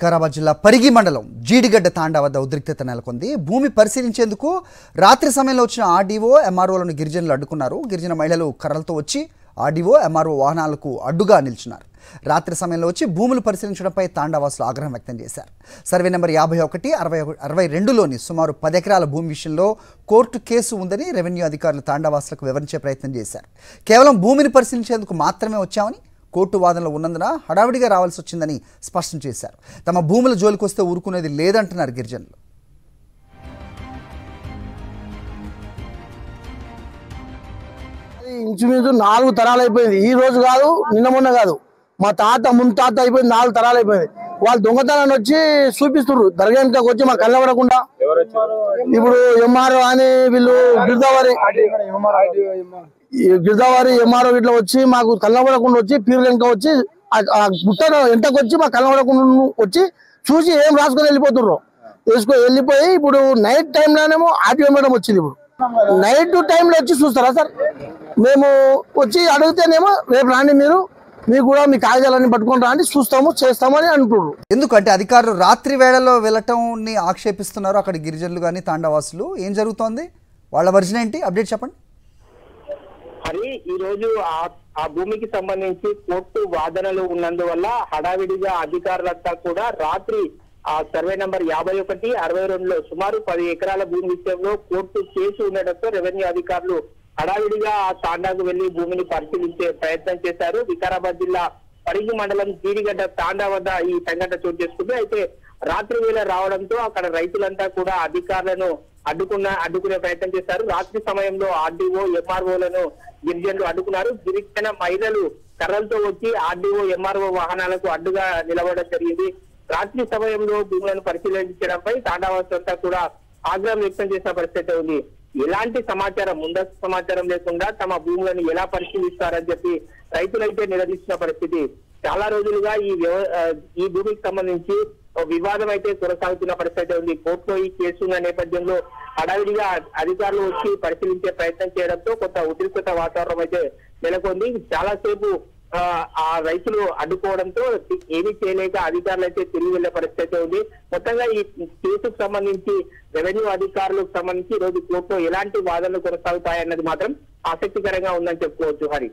వికారాబాద్ జిల్లా పరిగి మండలం జీడిగడ్డ తాండా వద్ద ఉద్రిక్తత నెలకొంది. భూమి పరిశీలించేందుకు రాత్రి సమయంలో వచ్చిన ఆర్డీఓ ఎంఆర్ఓలను గిరిజనులు అడ్డుకున్నారు. గిరిజన మహిళలు కర్రలతో వచ్చి ఆర్డీఓ ఎంఆర్ఓ వాహనాలకు అడ్డుగా నిల్చున్నారు. రాత్రి సమయంలో వచ్చి భూములు పరిశీలించడంపై తాండావాసులు ఆగ్రహం వ్యక్తం చేశారు. సర్వే నెంబర్ 51/62లోని సుమారు 10 ఎకరాల భూమి విషయంలో కోర్టు కేసు ఉందని రెవెన్యూ అధికారులు తాండావాసులకు వివరించే ప్రయత్నం చేశారు. కేవలం భూమిని పరిశీలించేందుకు మాత్రమే వచ్చామని, కోర్టు వాదనలు ఉన్నందున హడావిడిగా రావాల్సి వచ్చిందని స్పష్టం చేశారు. తమ భూముల జోలికొస్తే ఊరుకునేది లేదంటున్నారు గిరిజనులు. ఇంచుమించు 4 తరాలు అయిపోయింది. ఈ రోజు కాదు, నిన్న మొన్న కాదు, మా తాత ముత్తాత అయిపోయింది. 4 తరాలు అయిపోయింది. వాళ్ళు దొంగతనాన్ని వచ్చి చూపిస్తున్నారు. దర్గానికి వచ్చి మా కళ్ళ పడకుండా. ఇప్పుడు ఎంఆర్ఓ అని వీళ్ళు గిరిదావారి ఎంఆర్ఓ ఇట్లా వచ్చి మాకు కళ్ళబడకుండా వచ్చి పీర్ల వెనక వచ్చి గుట్ట ఎంటకు వచ్చి మా కళ్ళబడకుండా వచ్చి చూసి ఏం రాసుకొని వెళ్ళిపోతుర్రు. వెళ్ళిపోయి ఇప్పుడు నైట్ టైంలోనేమో ఆర్టీఓ మేడం వచ్చింది. ఇప్పుడు నైట్ టైంలో వచ్చి చూస్తారా సార్? మేము వచ్చి అడిగితేనేమో రేపు రాండి, మీకు కూడా మీ కాగితాలన్నీ పట్టుకొని రాండి, చూస్తాము చేస్తామని అంటున్నారు. ఎందుకంటే అధికారులు రాత్రి వేళలో వెళ్ళటంని ఆక్షేపిస్తున్నారు అక్కడ గిరిజనులు కానీ తాండావాసులు. ఏం జరుగుతోంది, వాళ్ళ వర్జన్ ఏంటి, అప్డేట్ చెప్పండి. మరి ఈ రోజు ఆ భూమికి సంబంధించి కోర్టు వాదనలు ఉన్నందువల్ల హడావిడిగా అధికారులంతా కూడా రాత్రి ఆ సర్వే నంబర్ 51/62లో సుమారు 10 ఎకరాల భూమి విషయంలో కోర్టు కేసు ఉండడంతో రెవెన్యూ అధికారులు హడావిడిగా ఆ తాండాకు వెళ్లి భూమిని పరిశీలించే ప్రయత్నం చేశారు. వికారాబాద్ జిల్లా పరిగి మండలం జీడిగడ్డ తాండా వద్ద ఈ సంఘటన చోటు చేసుకుంది. అయితే రాత్రి వేళ రావడంతో అక్కడ రైతులంతా కూడా అధికారులను అడ్డుకునే ప్రయత్నం చేశారు. రాత్రి సమయంలో ఆర్డీఓ ఎంఆర్ఓలను గిరిజనులు అడ్డుకున్నారు. గిరిజన మహిళలు కర్రలతో వచ్చి ఆర్డీఓ ఎంఆర్ఓ వాహనాలకు అడ్డుగా నిలబడడం జరిగింది. రాత్రి సమయంలో భూములను పరిశీలించడంపై తాండావాసులంతా కూడా ఆగ్రహం వ్యక్తం చేసిన పరిస్థితి ఉంది. ఎలాంటి సమాచారం, ముందస్తు సమాచారం లేకుండా తమ భూములను ఎలా పరిశీలిస్తారని చెప్పి రైతులైతే నిలదీసిన పరిస్థితి. చాలా రోజులుగా ఈ భూమికి సంబంధించి వివాదం అయితే కొనసాగుతున్న పరిస్థితి ఉంది. కోర్టులో ఈ కేసు ఉన్న నేపథ్యంలో హడావిడిగా అధికారులు వచ్చి పరిశీలించే ప్రయత్నం చేయడంతో కొంత ఉద్రిక్తత వాతావరణం అయితే నెలకొంది. చాలాసేపు ఆ రైతులు అడ్డుకోవడంతో ఏమీ చేయలేక అధికారులు అయితే తిరిగి వెళ్లే పరిస్థితి ఉంది. మొత్తంగా ఈ కేసుకు సంబంధించి రెవెన్యూ అధికారులకు సంబంధించి ఈ రోజు కోర్టులో ఎలాంటి వాదనలు కొనసాగుతాయన్నది మాత్రం ఆసక్తికరంగా ఉందని చెప్పుకోవచ్చు. హరి.